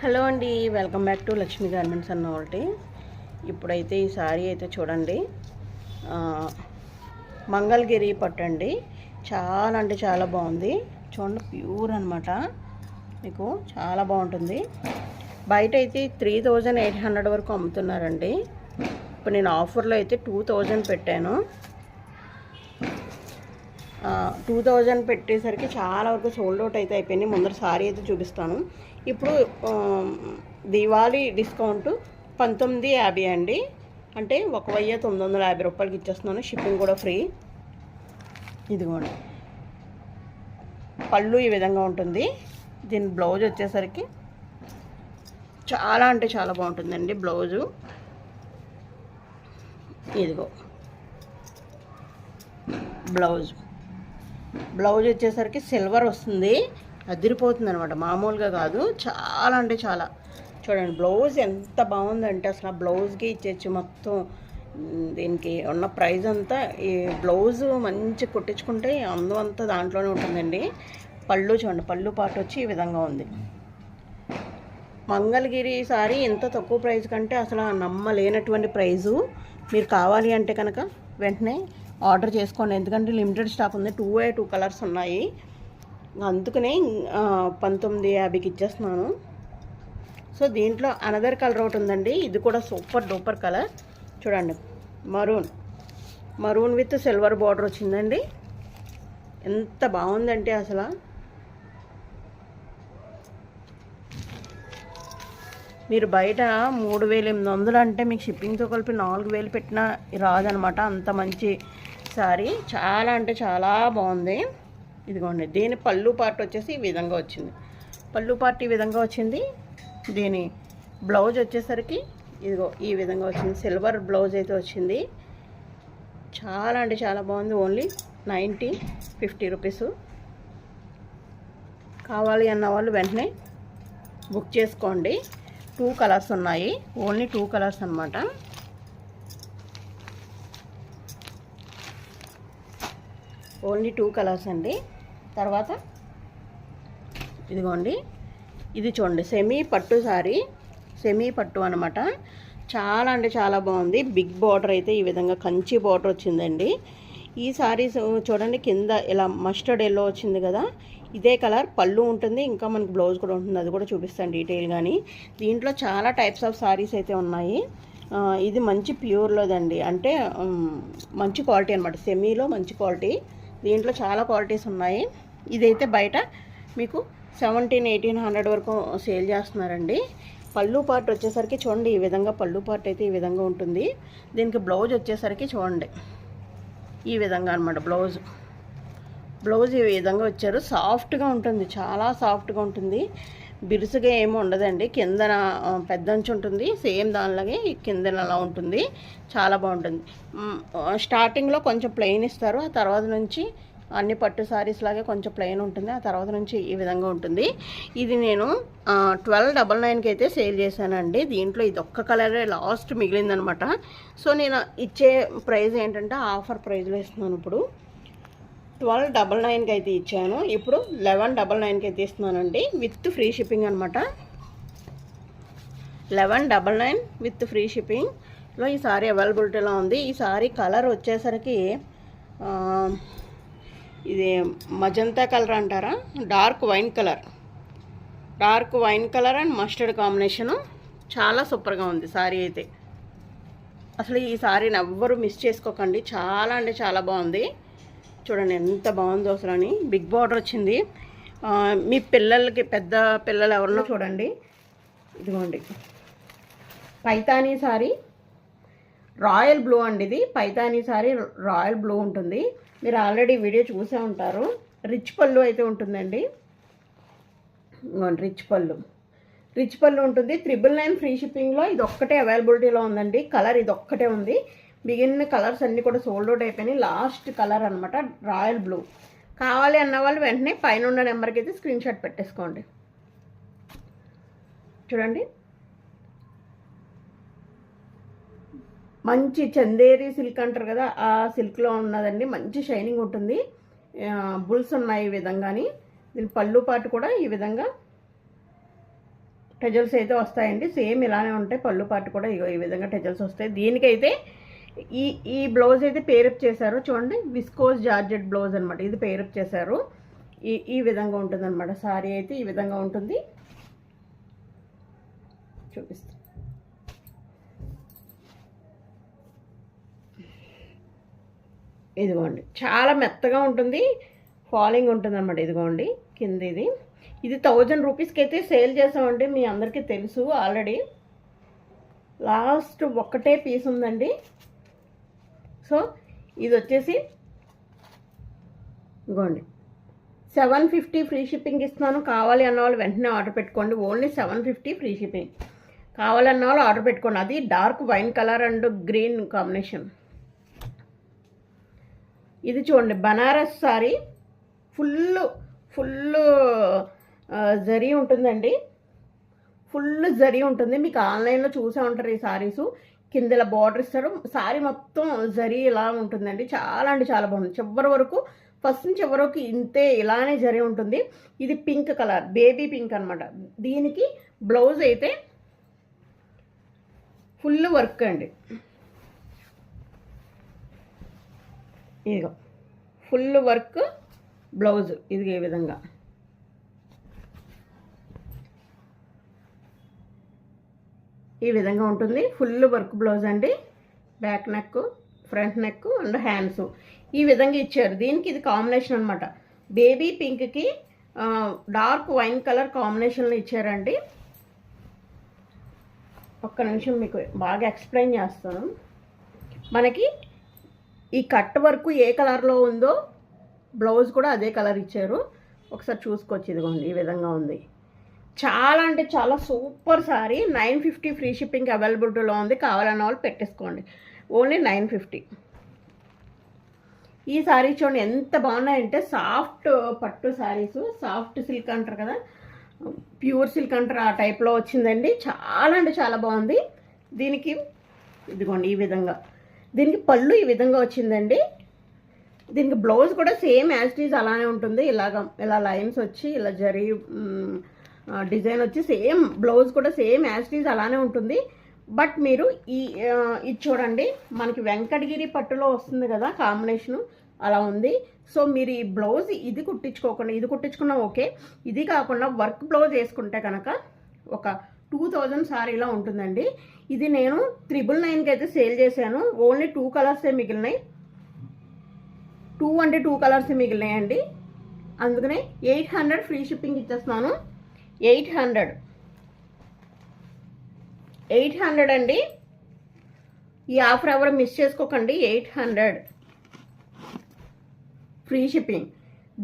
Hello అండి, welcome back to Lakshmi garments అన్న ఒకటి. ఇప్పుడైతే ఈ శారీ అయితే చూడండి, మంగళగిరి పట్టు అండి. చాలా అంటే చాలా బాగుంది. చూడండి, ప్యూర్ అనమాట. మీకు చాలా బాగుంటుంది. బయట అయితే 3800 వరకు అమ్ముతున్నారండి. ఇప్పుడు నేను ఆఫర్లో అయితే 2000 పెట్టాను. 2000 పెట్టేసరికి చాలా వరకు సోల్డ్ అవుట్ అయితే అయిపోయింది. ముందర సారీ అయితే చూపిస్తాను. ఇప్పుడు దివాళీ డిస్కౌంట్ 1950 అండి. అంటే 1950 రూపాయలకి ఇచ్చేస్తున్నాను. షిప్పింగ్ కూడా ఫ్రీ. ఇదిగోండి, పళ్ళు ఈ విధంగా ఉంటుంది. దీని బ్లౌజ్ వచ్చేసరికి చాలా అంటే చాలా బాగుంటుందండి. బ్లౌజు ఇదిగో బ్లౌజ్ వచ్చేసరికి సిల్వర్ వస్తుంది. అదిరిపోతుంది అనమాట, మామూలుగా కాదు. చాలా అంటే చాలా. చూడండి, బ్లౌజ్ ఎంత బాగుందంటే అసలు ఆ బ్లౌజ్కి ఇచ్చేచ్చు మొత్తం. దీనికి ఉన్న ప్రైస్ అంతా ఈ బ్లౌజ్ మంచి కుట్టించుకుంటే అందం అంతా దాంట్లోనే ఉంటుందండి. పళ్ళు చూడండి, పళ్ళు పాటు వచ్చి ఈ విధంగా ఉంది. మంగళగిరి సారీ ఇంత తక్కువ ప్రైస్ కంటే అసలు నమ్మలేనటువంటి ప్రైజు. మీరు కావాలి అంటే కనుక వెంటనే ఆర్డర్ చేసుకోండి. ఎందుకంటే లిమిటెడ్ స్టాక్ ఉంది. 2 కలర్స్ ఉన్నాయి. అందుకనే 1950కి ఇచ్చేస్తున్నాను. సో దీంట్లో అనదర్ కలర్ ఒకటి ఉందండి. ఇది కూడా సూపర్ డూపర్ కలర్. చూడండి, మరూన్ విత్ సిల్వర్ బార్డర్ వచ్చిందండి. ఎంత బాగుందంటే అసలు మీరు బయట 3800 అంటే మీకు షిప్పింగ్తో కలిపి 4000 పెట్టినా రాదనమాట. అంత మంచి సారీ. చాలా అంటే చాలా బాగుంది. ఇదిగోండి, దీని పళ్ళు పార్ట్ వచ్చేసి ఈ విధంగా వచ్చింది. పళ్ళు పార్ట్ ఈ విధంగా వచ్చింది. దీని బ్లౌజ్ వచ్చేసరికి ఇదిగో ఈ విధంగా వచ్చింది. సిల్వర్ బ్లౌజ్ అయితే వచ్చింది. చాలా అంటే చాలా బాగుంది. Only 50 rupees. కావాలి అన్న వాళ్ళు వెంటనే బుక్ చేసుకోండి. 2 కలర్స్ ఉన్నాయి. ఓన్లీ 2 కలర్స్ అనమాట. ఓన్లీ 2 కలర్స్ అండి. తర్వాత ఇదిగోండి, ఇది చూడండి, సెమీ పట్టు సారీ. సెమీ పట్టు అనమాట. చాలా అంటే చాలా బాగుంది. బిగ్ బార్డర్ అయితే ఈ విధంగా కంచి బార్డర్ వచ్చిందండి. ఈ సారీస్ చూడండి, కింద ఇలా మస్టర్డ్ ఎల్లో వచ్చింది కదా, ఇదే కలర్ పళ్ళు ఉంటుంది. ఇంకా మనకి బ్లౌజ్ కూడా ఉంటుంది. అది కూడా చూపిస్తాను డీటెయిల్. కానీ దీంట్లో చాలా టైప్స్ ఆఫ్ సారీస్ అయితే ఉన్నాయి. ఇది మంచి ప్యూర్లోదండి. అంటే మంచి క్వాలిటీ అనమాట. సెమీలో మంచి క్వాలిటీ. దీంట్లో చాలా క్వాలిటీస్ ఉన్నాయి. ఇదైతే బయట మీకు 1700-1800 వరకు సేల్ చేస్తున్నారండి. పళ్ళు పార్ట్ వచ్చేసరికి చూడండి, ఈ విధంగా పళ్ళు పార్ట్ అయితే ఈ విధంగా ఉంటుంది. దీనికి బ్లౌజ్ వచ్చేసరికి చూడండి ఈ విధంగా అనమాట. బ్లౌజ్ ఈ విధంగా వచ్చారు. సాఫ్ట్గా ఉంటుంది, చాలా సాఫ్ట్గా ఉంటుంది. బిరుసుగా ఏమీ ఉండదండి. కిందన పెద్దంచు ఉంటుంది, సేమ్ దానిలాగే కిందన అలా ఉంటుంది. చాలా బాగుంటుంది. స్టార్టింగ్లో కొంచెం ప్లెయిన్ ఇస్తారు. ఆ తర్వాత నుంచి అన్ని పట్టు సారీస్ లాగే కొంచెం ప్లెయిన్ ఉంటుంది. ఆ తర్వాత నుంచి ఈ విధంగా ఉంటుంది. ఇది నేను 1299కి అయితే సేల్ చేశానండి. దీంట్లో ఇది ఒక్క కలరే లాస్ట్ మిగిలిందనమాట. సో నేను ఇచ్చే ప్రైస్ ఏంటంటే ఆఫర్ ప్రైస్లో ఇస్తున్నాను. ఇప్పుడు 1299కి అయితే ఇచ్చాను. ఇప్పుడు 1199కి అయితే ఇస్తున్నానండి, విత్ ఫ్రీ షిప్పింగ్ అనమాట. 1199 విత్ ఫ్రీ షిప్పింగ్లో ఈ సారీ అవైలబిలిటీలో ఉంది. ఈ సారీ కలర్ వచ్చేసరికి ఇది మజంతా కలర్ అంటారా, dark wine colour and mustard combination. చాలా సూపర్గా ఉంది సారీ అయితే. అసలు ఈ సారీని ఎవ్వరూ మిస్ చేసుకోకండి. చాలా అంటే చాలా బాగుంది. చూడండి ఎంత బాగుందో అసలు అని. బిగ్ బార్డర్ వచ్చింది. మీ పిల్లలకి, పెద్ద పిల్లలు ఎవరన్నా చూడండి, ఇదిగోండి పైతానీ సారీ, రాయల్ బ్లూ అండి. ఇది పైతానీ సారీ రాయల్ బ్లూ ఉంటుంది. మీరు ఆల్రెడీ వీడియో చూసే ఉంటారు. రిచ్ పళ్ళు అయితే ఉంటుందండి. రిచ్ పళ్ళు ఉంటుంది. 999 ఫ్రీ షిప్పింగ్లో ఇది ఒక్కటే అవైలబిలిటీలో ఉందండి. కలర్ ఇది ఒక్కటే ఉంది. మిగిలిన కలర్స్ అన్నీ కూడా సోల్డ్ అవుట్ అయిపోయినాయి. లాస్ట్ కలర్ అనమాట రాయల్ బ్లూ. కావాలి అన్న వాళ్ళు వెంటనే పైన ఉన్న నెంబర్కి అయితే స్క్రీన్ షాట్ పెట్టేసుకోండి. చూడండి, మంచి చందేరి సిల్క్ అంటారు కదా, ఆ సిల్క్లో ఉన్నదండి. మంచి షైనింగ్ ఉంటుంది. బుల్స్ ఉన్నాయి ఈ విధంగాని. దీని పళ్ళు పాటు కూడా ఈ విధంగా టెజల్స్ అయితే వస్తాయండి. సేమ్ ఇలానే ఉంటాయి. పళ్ళు పాటు కూడా ఈ విధంగా టెజల్స్ వస్తాయి. దీనికైతే ఈ బ్లౌజ్ అయితే పేరప్ చేశారు చూడండి. విస్కోస్ జార్జెట్ బ్లౌజ్ అనమాట. ఇది పేరప్ చేశారు. ఈ విధంగా ఉంటుంది అనమాట. సారీ అయితే ఈ విధంగా ఉంటుంది. చూపిస్తాను. ఇదిగోండి, చాలా మెత్తగా ఉంటుంది. ఫాలింగ్ ఉంటుంది అనమాట. ఇదిగోండి కింద ఇది 1000 రూపీస్కి అయితే సేల్ చేసామండి. మీ అందరికీ తెలుసు ఆల్రెడీ. లాస్ట్ ఒక్కటే పీస్ ఉందండి. సో ఇది వచ్చేసి ఇదిగోండి 750 ఫ్రీ షిప్పింగ్ ఇస్తున్నాను. కావాలి అన్న వాళ్ళు వెంటనే ఆర్డర్ పెట్టుకోండి. Only 750 free shipping. కావాలన్న వాళ్ళు ఆర్డర్ పెట్టుకోండి. అది dark wine colour and green combination. ఇది చూడండి, బనారస్ సారీ. ఫుల్ జరీ ఉంటుందండి. ఫుల్ జరీ ఉంటుంది. మీకు ఆన్లైన్లో చూసే ఉంటారు ఈ సారీసు. కింద ఇలా బార్డర్ ఇస్తారు. సారీ మొత్తం జరీ ఇలా ఉంటుందండి. చాలా అంటే చాలా బాగుంది. చివరి వరకు, ఫస్ట్ నుంచి చివరి వరకు ఇంతే ఇలానే జరీ ఉంటుంది. ఇది పింక్ కలర్, బేబీ పింక్ అనమాట. దీనికి బ్లౌజ్ అయితే ఫుల్ వర్క్ అండి. ఇదిగో ఫుల్ వర్క్ బ్లౌజ్. ఇది ఏ విధంగా ఈ విధంగా ఉంటుంది. ఫుల్ వర్క్ బ్లౌజ్ అండి. Back neck, front neck and hands ఈ విధంగా ఇచ్చారు. దీనికి ఇది కాంబినేషన్ అనమాట. బేబీ పింక్కి డార్క్ వైన్ కలర్ కాంబినేషన్లో ఇచ్చారండి. ఒక్క నిమిషం మీకు బాగా ఎక్స్ప్లెయిన్ చేస్తాను. మనకి ఈ కట్ వర్క్ ఏ కలర్లో ఉందో బ్లౌజ్ కూడా అదే కలర్ ఇచ్చారు. ఒకసారి చూసుకోవచ్చు. ఇదిగోండి ఈ విధంగా ఉంది. చాలా అంటే చాలా సూపర్ సారీ. 950 ఫ్రీ షిప్పింగ్ అవైలబిలిటీలో ఉంది. కావాలన్న వాళ్ళు పెట్టేసుకోండి. ఓన్లీ 950. ఈ సారీ చూడండి ఎంత బాగున్నాయంటే, సాఫ్ట్ పట్టు సారీస్. సాఫ్ట్ సిల్క్ అంటారు కదా, ప్యూర్ సిల్క్ అంటారు, ఆ టైప్లో వచ్చిందండి. చాలా అంటే చాలా బాగుంది. దీనికి ఇదిగోండి ఈ విధంగా, దీనికి పళ్ళు ఈ విధంగా వచ్చిందండి. దీనికి బ్లౌజ్ కూడా సేమ్ యాజ్ ఇట్ ఈజ్ అలానే ఉంటుంది. ఇలా లైన్స్ వచ్చి ఇలా జరీ డిజైన్ వచ్చి సేమ్ బ్లౌజ్ కూడా సేమ్ యాజ్ ఇట్ ఈజ్ అలానే ఉంటుంది. బట్ మీరు ఇది చూడండి, మనకి వెంకటగిరి పట్టులో వస్తుంది కదా కాంబినేషను, అలా ఉంది. సో మీరు ఈ బ్లౌజ్ ఇది కుట్టించుకోకుండా ఇది కుట్టించుకున్నా ఓకే. ఇది కాకుండా వర్క్ బ్లౌజ్ వేసుకుంటే కనుక ఒక 2000 సారీలా ఉంటుందండి. ఇది నేను 999కి అయితే సేల్ చేశాను. ఓన్లీ 2 కలర్సే మిగిలినాయి. 2 అంటే 2 కలర్సే మిగిలినాయండి. అందుకనే 800 ఫ్రీ షిప్పింగ్ ఇచ్చేస్తున్నాను. 800 అండి. ఈ ఆఫర్ ఎవరు మిస్ చేసుకోకండి. 800 ఫ్రీ షిప్పింగ్.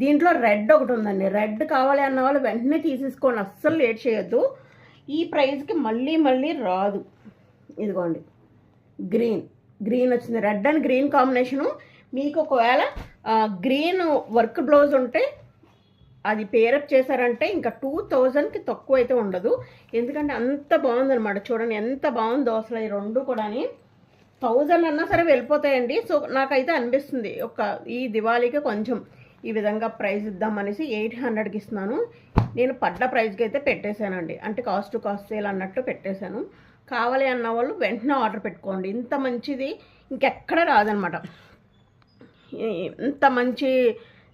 దీంట్లో రెడ్ ఒకటి ఉందండి. రెడ్ కావాలి అన్న వాళ్ళు వెంటనే తీసేసుకోండి. అస్సలు లేట్ చేయొద్దు. ఈ ప్రైస్కి మళ్ళీ రాదు. ఇదిగోండి గ్రీన్ వచ్చింది. Red and green combination. మీకు ఒకవేళ గ్రీన్ వర్క్ బ్లౌజ్ ఉంటే అది పేరప్ చేశారంటే ఇంకా 2000కి తక్కువ అయితే ఉండదు. ఎందుకంటే అంత బాగుందనమాట. చూడండి ఎంత బాగుందో అసలు. ఈ రెండు కూడా 1000 అన్నా సరే వెళ్ళిపోతాయండి. సో నాకైతే అనిపిస్తుంది ఈ దివాళీకి కొంచెం ఈ విధంగా ప్రైస్ ఇద్దామనేసి 800కి ఇస్తున్నాను. నేను పడ్డ ప్రైస్కి అయితే పెట్టేశానండి. అంటే కాస్ట్ టు కాస్ట్ సేల్ అన్నట్టు పెట్టేశాను. కావాలి అన్న వాళ్ళు వెంటనే ఆర్డర్ పెట్టుకోండి. ఇంత మంచిది ఇంకెక్కడ రాదనమాట. ఇంత మంచి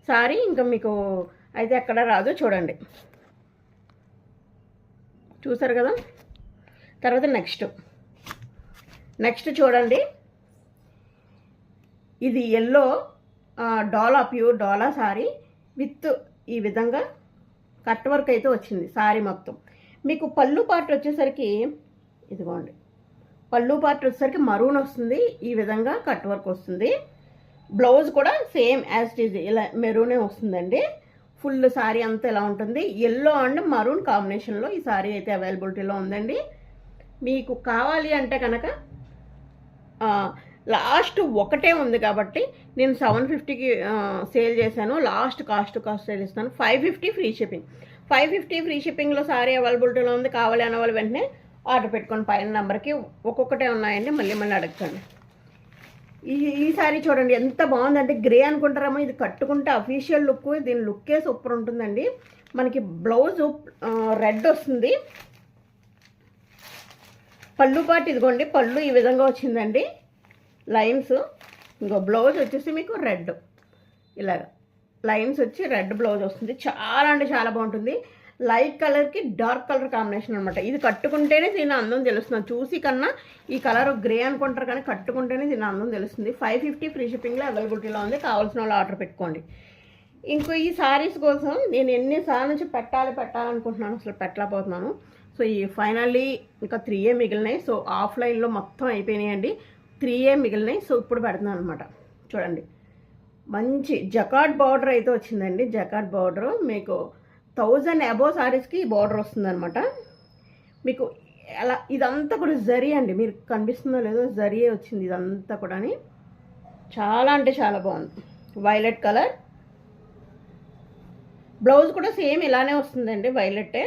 సారీ ఇంకా మీకు అయితే ఎక్కడ రాదు. చూడండి, చూసారు కదా. తర్వాత నెక్స్ట్ చూడండి, ఇది yellow pure dola sorry with ఈ విధంగా కట్ వర్క్ అయితే వచ్చింది సారీ మొత్తం. మీకు పళ్ళు పార్ట్ వచ్చేసరికి ఇదిగోండి, పళ్ళు పార్ట్ వచ్చేసరికి మరూన్ వస్తుంది. ఈ విధంగా కట్ వర్క్ వస్తుంది. బ్లౌజ్ కూడా సేమ్ యాజ్ ఇట్ ఈజ్ ఇలా మెరూనే వస్తుందండి. ఫుల్ సారీ అంతా ఇలా ఉంటుంది. ఎల్లో అండ్ మరూన్ కాంబినేషన్లో ఈ సారీ అయితే అవైలబిలిటీలో ఉందండి. మీకు కావాలి అంటే కనుక లాస్ట్ ఒకటే ఉంది కాబట్టి నేను 750కి సేల్ చేశాను. లాస్ట్ కాస్ట్ సేల్ ఇస్తాను. 550 ఫ్రీ షిప్పింగ్. 550 ఫ్రీ షిప్పింగ్లో సారీ అవైలబిలిటీలో ఉంది. కావాలి అన్న వాళ్ళు వెంటనే ఆర్డర్ పెట్టుకోండి. పైన నెంబర్కి ఒక్కొక్కటే ఉన్నాయండి. మళ్ళీ అడగండి. ఈ సారీ చూడండి ఎంత బాగుందంటే, గ్రే అనుకుంటారేమో, ఇది కట్టుకుంటే అఫీషియల్ లుక్. దీని లుక్కే సూపర్ ఉంటుందండి. మనకి బ్లౌజ్ రెడ్ వస్తుంది. పళ్ళు పాటు ఇదిగోండి, పళ్ళు ఈ విధంగా వచ్చిందండి లైన్స్. ఇంకో బ్లౌజ్ వచ్చేసి మీకు రెడ్, ఇలాగ లైన్స్ వచ్చి రెడ్ బ్లౌజ్ వస్తుంది. చాలా అంటే చాలా బాగుంటుంది. లైట్ కలర్కి డార్క్ కలర్ కాంబినేషన్ అనమాట. ఇది కట్టుకుంటేనే దీని అందం తెలుస్తుంది. చూసి కన్నా ఈ కలర్ గ్రే అనుకుంటారు, కానీ కట్టుకుంటేనే దీని అందం తెలుస్తుంది. 550 ఫ్రీ షిప్పింగ్లో అవైలబిలిటీలో ఉంది. కావాల్సిన వాళ్ళు ఆర్డర్ పెట్టుకోండి. ఇంకో ఈ శారీస్ కోసం నేను ఎన్నిసార్లు నుంచి పెట్టాలనుకుంటున్నాను, అసలు పెట్టలేకపోతున్నాను. సో ఈ ఫైనల్లీ ఇంకా 3 మిగిలినాయి. సో ఆఫ్లైన్లో మొత్తం అయిపోయినాయండి, 3 మిగిలినాయి. సో ఇప్పుడు పెడుతున్నాను అనమాట. చూడండి, మంచి జకార్డ్ బార్డర్ అయితే వచ్చిందండి. జకార్డ్ బార్డర్ మీకు 1000 అబోవ్ శారీస్కి ఈ బార్డర్ వస్తుందన్నమాట. మీకు ఎలా ఇదంతా కూడా జరీ అండి, మీరు కనిపిస్తుందో లేదో జరీయే వచ్చింది ఇదంతా కూడా. చాలా అంటే చాలా బాగుంది. వైలెట్ కలర్ బ్లౌజ్ కూడా సేమ్ ఇలానే వస్తుందండి, వైలెట్టే.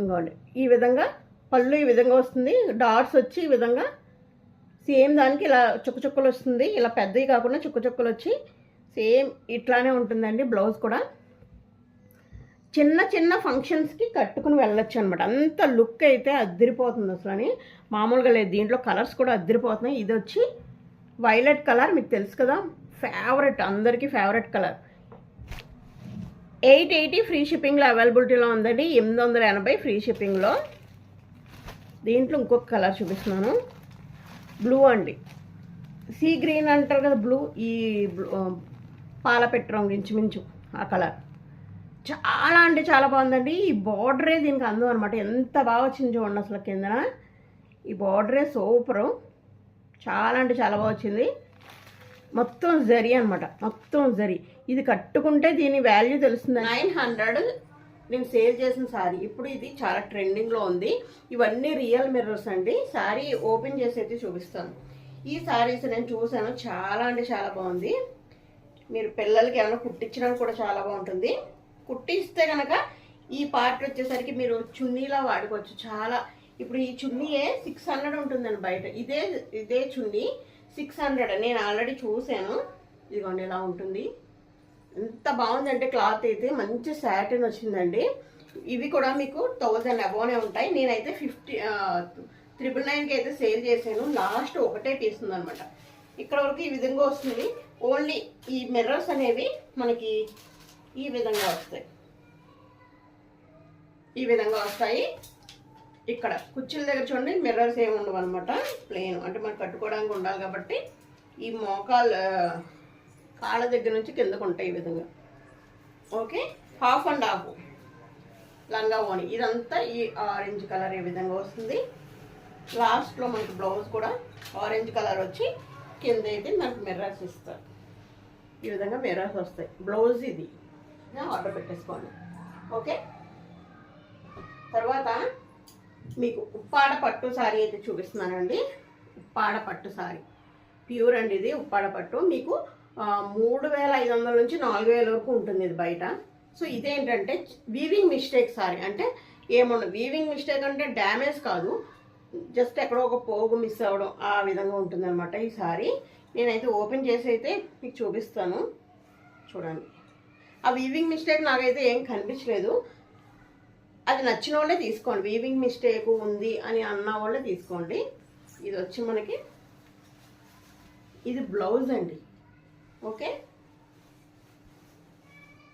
ఇంకోండి ఈ విధంగా పళ్ళు ఈ విధంగా వస్తుంది. డాట్స్ వచ్చి ఈ విధంగా సేమ్ దానికి ఇలా చుక్కచుక్కలు వస్తుంది. ఇలా పెద్దవి కాకుండా చుక్కచుక్కలు వచ్చి సేమ్ ఇట్లానే ఉంటుందండి. బ్లౌజ్ కూడా చిన్న చిన్న ఫంక్షన్స్కి కట్టుకుని వెళ్ళొచ్చు అనమాట. అంత లుక్ అయితే అద్దరిపోతుంది అసలు అని మామూలుగా లేదు. దీంట్లో కలర్స్ కూడా అద్దరిపోతున్నాయి. ఇది వచ్చి వైలెట్ కలర్, మీకు తెలుసు కదా, ఫేవరెట్, అందరికీ ఫేవరెట్ కలర్. 880 ఫ్రీ షిప్పింగ్లో అవైలబిలిటీలో ఉందండి. 880 ఫ్రీ షిప్పింగ్లో. దీంట్లో ఇంకొక కలర్ చూపిస్తున్నాను, బ్లూ అండి. సీ గ్రీన్ అంటారు కదా బ్లూ, ఈ పాలపెట్టు రంగు ఇంచుమించు ఆ కలర్. చాలా అంటే చాలా బాగుందండి. ఈ బార్డరే దీనికి అందం అనమాట. ఎంత బాగా వచ్చింది చూడండి అసలు కిందన. ఈ బార్డరే సూపరు, చాలా అంటే చాలా బాగా వచ్చింది. మొత్తం జరీ అనమాట, మొత్తం జరీ. ఇది కట్టుకుంటే దీని వాల్యూ తెలుస్తుంది. 900 నేను సేల్ చేసిన శారీ. ఇప్పుడు ఇది చాలా ట్రెండింగ్లో ఉంది. ఇవన్నీ రియల్ మిర్రర్స్ అండి. శారీ ఓపెన్ చేసి అయితే చూపిస్తాను. ఈ శారీస్ నేను చూసాను, చాలా అంటే చాలా బాగుంది. మీరు పిల్లలకి ఏమైనా కుట్టించడానికి కూడా చాలా బాగుంటుంది. కుట్టిస్తే కనుక ఈ పార్ట్ వచ్చేసరికి మీరు చున్నీలా వాడుకోవచ్చు. చాలా ఇప్పుడు ఈ చున్నీయే 600 ఉంటుందండి బయట. ఇదే చున్నీ 600. నేను ఆల్రెడీ చూసాను. ఇదిగోండి ఇలా ఉంటుంది. ఎంత బాగుందంటే క్లాత్ అయితే మంచి సాటిన్ వచ్చిందండి. ఇవి కూడా మీకు 1000 అబోనే ఉంటాయి. నేనైతే 999కి అయితే సేల్ చేశాను. లాస్ట్ ఒకటే పీస్ ఉందనమాట. ఇక్కడ వరకు ఈ విధంగా వస్తుంది. ఓన్లీ ఈ మిర్రర్స్ అనేవి మనకి ఈ విధంగా వస్తాయి, ఈ విధంగా వస్తాయి. ఇక్కడ కుర్చీల దగ్గర చూడండి, మిర్రర్స్ ఏమి ఉండవు అనమాట, ప్లెయిన్. అంటే మనకు కట్టుకోవడానికి ఉండాలి కాబట్టి ఈ మోకాలు కాళ్ళ దగ్గర నుంచి కిందకు ఉంటాయి ఈ విధంగా. ఓకే, హాఫ్ అండ్ హాఫ్ లంగా ఓని. ఇదంతా ఈ ఆరెంజ్ కలర్ ఈ విధంగా వస్తుంది. లాస్ట్లో మనకి బ్లౌజ్ కూడా ఆరెంజ్ కలర్ వచ్చి కింద అయితే మనకు మిర్రర్స్ ఇస్తారు. ఈ విధంగా మిర్రర్స్ వస్తాయి. బ్లౌజ్ ఇది ఆర్డర్ పెట్టేసుకోండి. ఓకే, తర్వాత మీకు ఉప్పాడ పట్టు శారీ అయితే చూపిస్తున్నానండి. ఉప్పాడ పట్టు శారీ ప్యూర్ అండి. ఇది ఉప్పాడ పట్టు మీకు 3500 నుంచి 4000 వరకు ఉంటుంది ఇది బయట. సో ఇదేంటంటే వీవింగ్ మిస్టేక్ శారీ. అంటే ఏమన్నా వీవింగ్ మిస్టేక్ అంటే డ్యామేజ్ కాదు, జస్ట్ ఎక్కడో ఒక పోగు మిస్ అవ్వడం ఆ విధంగా ఉంటుంది అనమాట ఈ శారీ. నేనైతే ఓపెన్ చేసి అయితే మీకు చూపిస్తాను. చూడండి, ఆ వీవింగ్ మిస్టేక్ నాకైతే ఏం కనిపించలేదు. అది నచ్చిన వాళ్ళే తీసుకోండి. వీవింగ్ మిస్టేక్ ఉంది అని అన్న వాళ్ళే తీసుకోండి. ఇది వచ్చి మనకి ఇది బ్లౌజ్ అండి. ఓకే,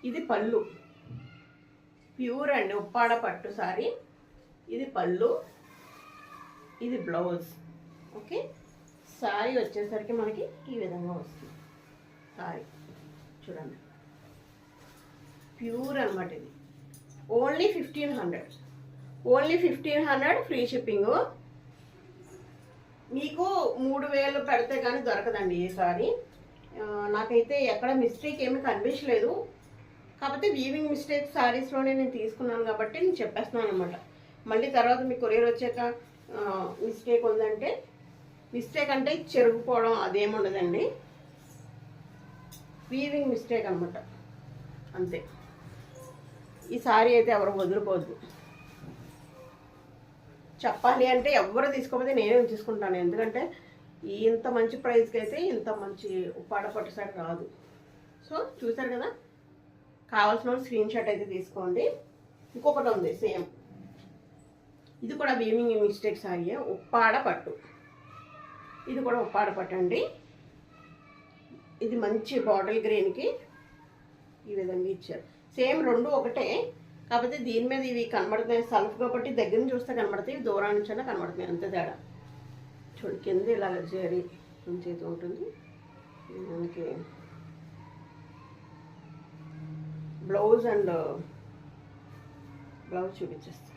ఇది పళ్ళు, ప్యూర్ అండి ఉప్పాడ పట్టు సారీ. ఇది పళ్ళు, ఇది బ్లౌజ్. ఓకే, సారీ వచ్చేసరికి మనకి ఈ విధంగా వస్తుంది. సారీ చూడండి, ప్యూర్ అనమాట. ఇది ఓన్లీ 1500, ఓన్లీ 1500 ఫ్రీ షిప్పింగ్. మీకు 3000 పెడితే కానీ దొరకదండి ఈ సారీ. నాకైతే ఎక్కడ మిస్టేక్ ఏమీ కనిపించలేదు. కాకపోతే వీవింగ్ మిస్టేక్ శారీస్లోనే నేను తీసుకున్నాను కాబట్టి నేను చెప్పేస్తున్నాను అనమాట. మళ్ళీ తర్వాత మీ కొరియర్ వచ్చాక మిస్టేక్ ఉందంటే, మిస్టేక్ అంటే చెరుగుపోవడం అదేముండదండి, వీవింగ్ మిస్టేక్ అనమాట, అంతే. ఈ సారీ అయితే ఎవరు వదులుకోవద్దు. చెప్పాలి అంటే ఎవరు తీసుకోకపోతే నేనే తీసుకుంటాను. ఎందుకంటే ఇంత మంచి ప్రైస్కి అయితే ఇంత మంచి ఉప్పాడ పట్టు సారీ రాదు. సో చూసారు కదా, కావాల్సిన స్క్రీన్ షాట్ అయితే తీసుకోండి. ఇంకొకటి ఉంది సేమ్, ఇది కూడా వీవింగ్ మిస్టేక్ సారీ, ఉప్పాడ పట్టు. ఇది కూడా ఉప్పాడ పట్టు అండి. ఇది మంచి బాటిల్ గ్రీన్కి ఈ విధంగా ఇచ్చారు. సేమ్ రెండు ఒకటే, కాకపోతే దీని మీద ఇవి కనబడుతున్నాయి సెల్ఫ్ కాబట్టి దగ్గర నుంచి చూస్తే కనబడతాయి, దూరం నుంచి అయినా కనబడుతున్నాయి, అంతే తేడా. చూడు కింద ఇలా జరీ చేతి ఉంటుంది. మనకి బ్లౌజ్ అండ్ బ్లౌజ్ చూపించేస్తాను.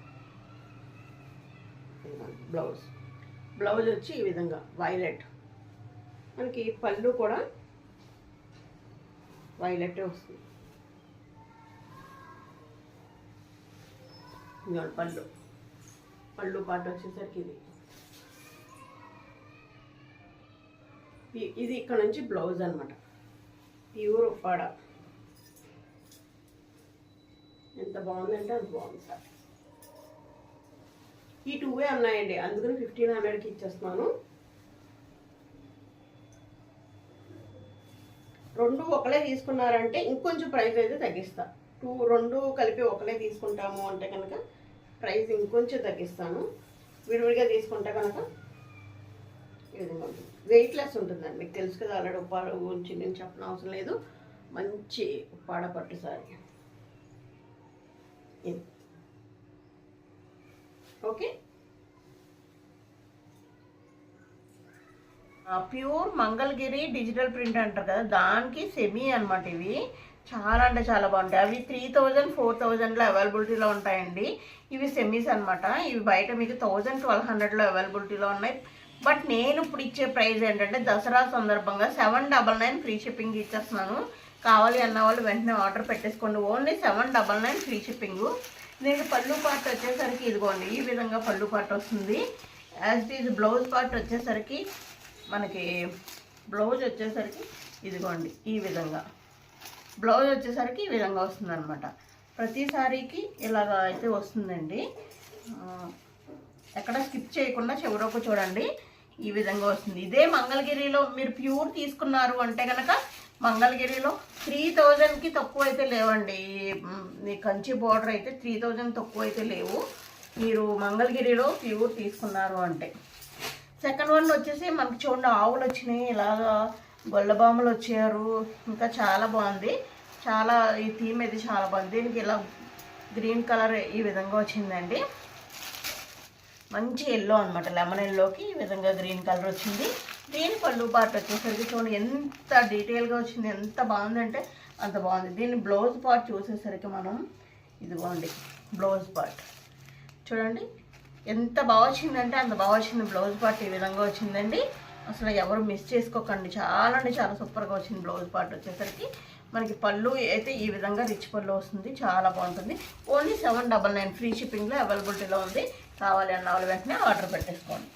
బ్లౌజ్ వచ్చి ఈ విధంగా వైలెట్. మనకి పళ్ళు కూడా వైలెట్ వస్తుంది. పళ్ళు పాటు వచ్చేసరికి ఇది ఇక్కడ నుంచి బ్లౌజ్ అనమాట. ప్యూర్ ఉప్పాడ. ఎంత బాగుందంటే అంత బాగుంది సార్. ఈ 2 ఉన్నాయండి, అందుకని 1500కి ఇచ్చేస్తున్నాను. రెండు ఒకలే తీసుకున్నారంటే ఇంకొంచెం ప్రైస్ అయితే తగ్గిస్తా. రెండు కలిపి ఒకలే తీసుకుంటాము అంటే కనుక ప్రైస్ ఇంకొంచెం తగ్గిస్తాను. విడివిడిగా తీసుకుంటే కనుక ఈ విధంగా ఉంటుంది. వెయిట్లెస్ ఉంటుందండి, మీకు తెలుసు కదా ఆల్రెడీ. ఉప్పాడ గురించి నేను చెప్పిన అవసరం లేదు. మంచి ఉప్పాడ పట్టు సారీ ఇది. Okay, pure Mangalagiri digital print అంటారు కదా, దానికి సెమీ అనమాట. ఇవి చాలా అంటే చాలా బాగుంటాయి. అవి 3000, 4000లో అవైలబిలిటీలో ఉంటాయండి. ఇవి సెమీస్ అనమాట. ఇవి బయట మీకు 1000, 1200లో అవైలబిలిటీలో ఉన్నాయి. బట్ నేను ఇప్పుడు ఇచ్చే ప్రైస్ ఏంటంటే దసరా సందర్భంగా 799 ఫ్రీ షిప్పింగ్ ఇచ్చేస్తున్నాను. కావాలి అన్న వాళ్ళు వెంటనే ఆర్డర్ పెట్టేసుకోండి. Only 799 free shipping. దీనికి పళ్ళు పార్ట్ వచ్చేసరికి ఇదిగోండి ఈ విధంగా పళ్ళు పార్ట్ వస్తుంది. As it is blouse part వచ్చేసరికి మనకి బ్లౌజ్ వచ్చేసరికి ఇదిగోండి ఈ విధంగా బ్లౌజ్ వచ్చేసరికి ఈ విధంగా వస్తుంది అనమాట. ప్రతి సారీకి ఇలాగ అయితే వస్తుందండి. ఎక్కడ స్కిప్ చేయకుండా చివరకు చూడండి ఈ విధంగా వస్తుంది. ఇదే మంగళగిరిలో మీరు ప్యూర్ తీసుకున్నారు అంటే కనుక మంగళగిరిలో 3000కి తక్కువ అయితే లేవండి. ఈ కంచి బోర్డర్ అయితే 3000 తక్కువ అయితే లేవు మీరు మంగళగిరిలో ప్యూర్ తీసుకున్నారు అంటే. సెకండ్ వన్ వచ్చేసి మనకి చూడండి ఆవులు వచ్చినాయి, ఇలాగా గొల్లబాములు వచ్చారు. ఇంకా చాలా బాగుంది. చాలా ఈ థీమ్ అయితే చాలా బాగుంది. దీనికి ఇలా గ్రీన్ కలర్ ఈ విధంగా వచ్చిందండి. మంచి ఎల్లో అనమాట, లెమన్ ఎల్లోకి ఈ విధంగా గ్రీన్ కలర్ వచ్చింది. దీని పళ్ళు పార్ట్ వచ్చేసరికి చూడండి ఎంత డీటెయిల్గా వచ్చింది, ఎంత బాగుందంటే అంత బాగుంది. దీని బ్లౌజ్ పార్ట్ చూసేసరికి మనం ఇదిగోండి బ్లౌజ్ పార్ట్ చూడండి ఎంత బాగా వచ్చిందంటే అంత బాగా వచ్చింది. బ్లౌజ్ పార్ట్ ఈ విధంగా వచ్చిందండి. అసలు ఎవరు మిస్ చేసుకోకండి, చాలా అంటే చాలా సూపర్గా వచ్చింది. బ్లౌజ్ పార్ట్ వచ్చేసరికి మనకి పళ్ళు అయితే ఈ విధంగా రిచ్ పళ్ళు వస్తుంది, చాలా బాగుంటుంది. ఓన్లీ 799 ఫ్రీ షిప్పింగ్లో అవైలబిలిటీలో ఉంది. కావాలి అన్న వాళ్ళు వెంటనే ఆర్డర్ పెట్టేసుకోండి.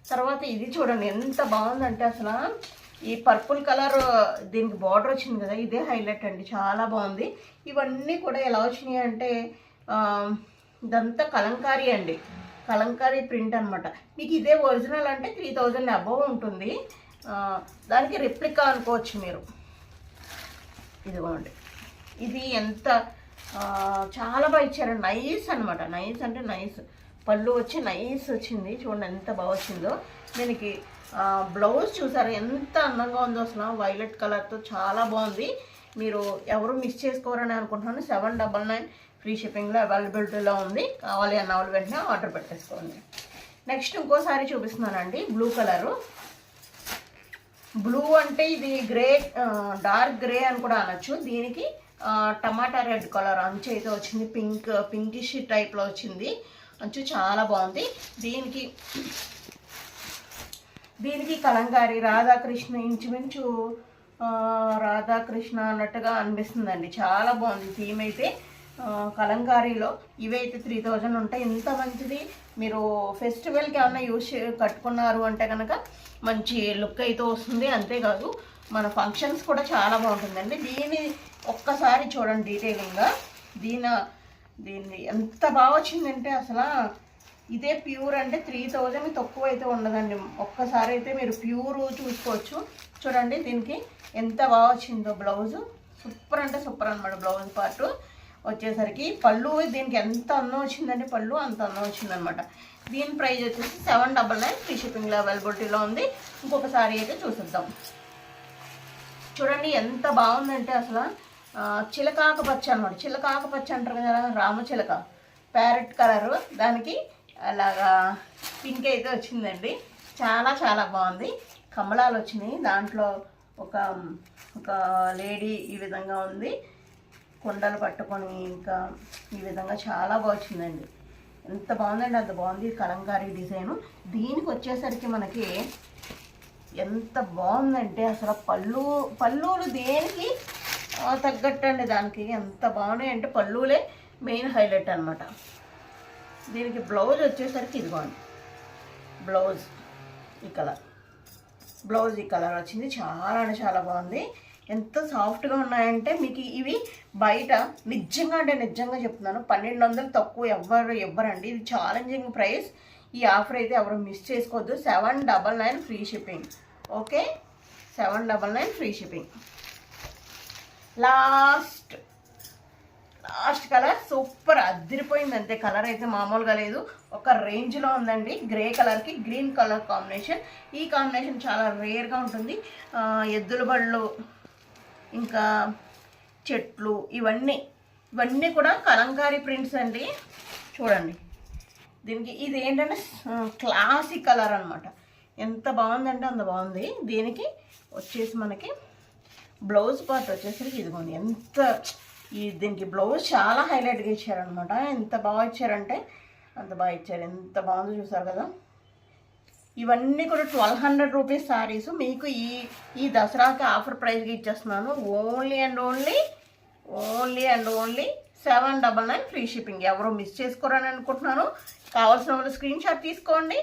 తర్వాత ఇది చూడండి ఎంత బాగుందంటే అసలు ఈ పర్పుల్ కలర్ దీనికి బార్డర్ వచ్చింది కదా, ఇదే హైలైట్ అండి, చాలా బాగుంది. ఇవన్నీ కూడా ఎలా వచ్చినాయి అంటే ఇదంతా కలంకారీ అండి, కలంకారీ ప్రింట్ అనమాట. మీకు ఇదే ఒరిజినల్ అంటే 3000 అబవ్ ఉంటుంది. దానికి రిప్లికా అనుకోవచ్చు మీరు. ఇదిగోండి ఇది ఎంత చాలా బాగా ఇచ్చారు. నైస్ అనమాట, నైస్ అంటే నైస్. పళ్ళు వచ్చి నైస్ వచ్చింది, చూడండి ఎంత బాగా వచ్చిందో. దీనికి బ్లౌజ్ చూసారు ఎంత అందంగా ఉందో అసలు, వైలెట్ కలర్తో చాలా బాగుంది. మీరు ఎవరు మిస్ చేసుకోరని అనుకుంటున్నాను. 799 ఫ్రీ షిప్పింగ్లో అవైలబిలిటీలో ఉంది. కావాలి అన్న వాళ్ళు వెంటనే ఆర్డర్ పెట్టేసుకోండి. నెక్స్ట్ ఇంకోసారి చూపిస్తున్నానండి, బ్లూ కలరు. బ్లూ అంటే ఇది గ్రే, డార్క్ గ్రే అని కూడా అనొచ్చు. దీనికి టమాటా రెడ్ కలర్ అంచు అయితే వచ్చింది, పింకిష్ టైప్లో వచ్చింది అంచు, చాలా బాగుంది. దీనికి కలంకారీ రాధాకృష్ణ, ఇంచుమించు రాధాకృష్ణ అన్నట్టుగా అనిపిస్తుందండి, చాలా బాగుంది థీమ్ అయితే. కలంకారీలో ఇవైతే 3000 ఉంటాయి. ఇంత మంచిది మీరు ఫెస్టివల్కి ఏమన్నా కట్టుకున్నారు అంటే కనుక మంచి లుక్ అయితే వస్తుంది. అంతేకాదు మన ఫంక్షన్స్ కూడా చాలా బాగుంటుందండి. దీన్ని ఒక్కసారి చూడండి డీటెయిలింగ్గా. దీన్ని ఎంత బాగా వచ్చిందంటే అసలు ఇదే ప్యూర్ అంటే 3000 తక్కువ అయితే ఉండదండి. ఒక్కసారి అయితే మీరు ప్యూర్ చూసుకోవచ్చు. చూడండి దీనికి ఎంత బాగా వచ్చిందో బ్లౌజు, సూపర్ అంటే సూపర్ అనమాట. బ్లౌజ్ పార్టు వచ్చేసరికి పళ్ళు దీనికి ఎంత అందం వచ్చిందండి, పళ్ళు అంత అందం వచ్చిందనమాట. దీని ప్రైస్ వచ్చేసి 799 ఫ్రీ షిప్పింగ్లో అవైలబిలిటీలో ఉంది. ఇంకొక సారీ అయితే చూసిద్దాం. చూడండి ఎంత బాగుందంటే అసలు చిలకాకు పచ్చ అనమాట. చిలకాకు పచ్చ అంటారు కదా, రామచిలక ప్యారెట్ కలరు, దానికి అలాగా పింక్ అయితే వచ్చిందండి. చాలా చాలా బాగుంది. కమలాలు వచ్చినాయి, దాంట్లో ఒక ఒక లేడీ ఈ విధంగా ఉంది, కుండలు పట్టుకొని ఇంకా ఈ విధంగా చాలా బాగుందండి. ఎంత బాగుందండి, అంత బాగుంది కలంకారీ డిజైను. దీనికి వచ్చేసరికి మనకి ఎంత బాగుందంటే అసలు పళ్ళులు దేనికి తగ్గట్టు అండి, దానికి ఎంత బాగున్నాయి అంటే పళ్ళులే మెయిన్ హైలైట్ అనమాట. దీనికి బ్లౌజ్ వచ్చేసరికి ఇదిగోండి, బ్లౌజ్ ఈ కలర్, బ్లౌజ్ ఈ కలర్ వచ్చింది. చాలా అంటే చాలా బాగుంది. ఎంత సాఫ్ట్గా ఉన్నాయంటే మీకు ఇవి బయట నిజంగా అంటే నిజంగా చెప్తున్నాను 1200 తక్కువ ఎవ్వరండి. ఇది ఛాలెంజింగ్ ప్రైస్. ఈ ఆఫర్ అయితే ఎవరు మిస్ చేసుకోవద్దు. 799 free shipping. Okay, 799 free shipping. Last colour super అదిరిపోయింది అంతే. కలర్ అయితే మామూలుగా లేదు, ఒక రేంజ్లో ఉందండి. గ్రే కలర్కి గ్రీన్ కలర్ కాంబినేషన్. ఈ కాంబినేషన్ చాలా రేర్గా ఉంటుంది. ఎద్దుల బళ్ళు ఇంకా చెట్లు ఇవన్నీ కూడా కలంకారీ ప్రింట్స్ అండి. చూడండి దీనికి ఇది ఏంటంటే క్లాసిక్ కలర్ అనమాట. ఎంత బాగుందంటే అంత బాగుంది. దీనికి వచ్చేసి మనకి బ్లౌజ్ పార్ట్ వచ్చేసరికి ఇదిగోండి ఎంత దీనికి బ్లౌజ్ చాలా హైలైట్గా ఇచ్చారనమాట. ఎంత బాగా ఇచ్చారంటే అంత బాగా ఇచ్చారు. ఎంత బాగుందో చూసారు కదా. ఇవన్నీ కూడా 1200 రూపీస్ శారీస్ మీకు ఈ దసరాకి ఆఫర్ ప్రైస్కి ఇచ్చేస్తున్నాను. Only and only 799 free shipping. ఎవరు మిస్ చేసుకోరని అనుకుంటున్నాను. కావాల్సిన వాళ్ళు స్క్రీన్ షాట్ తీసుకోండి,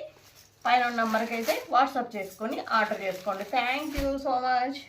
పైన నెంబర్కి అయితే వాట్సాప్ చేసుకొని ఆర్డర్ చేసుకోండి. Thank you so much.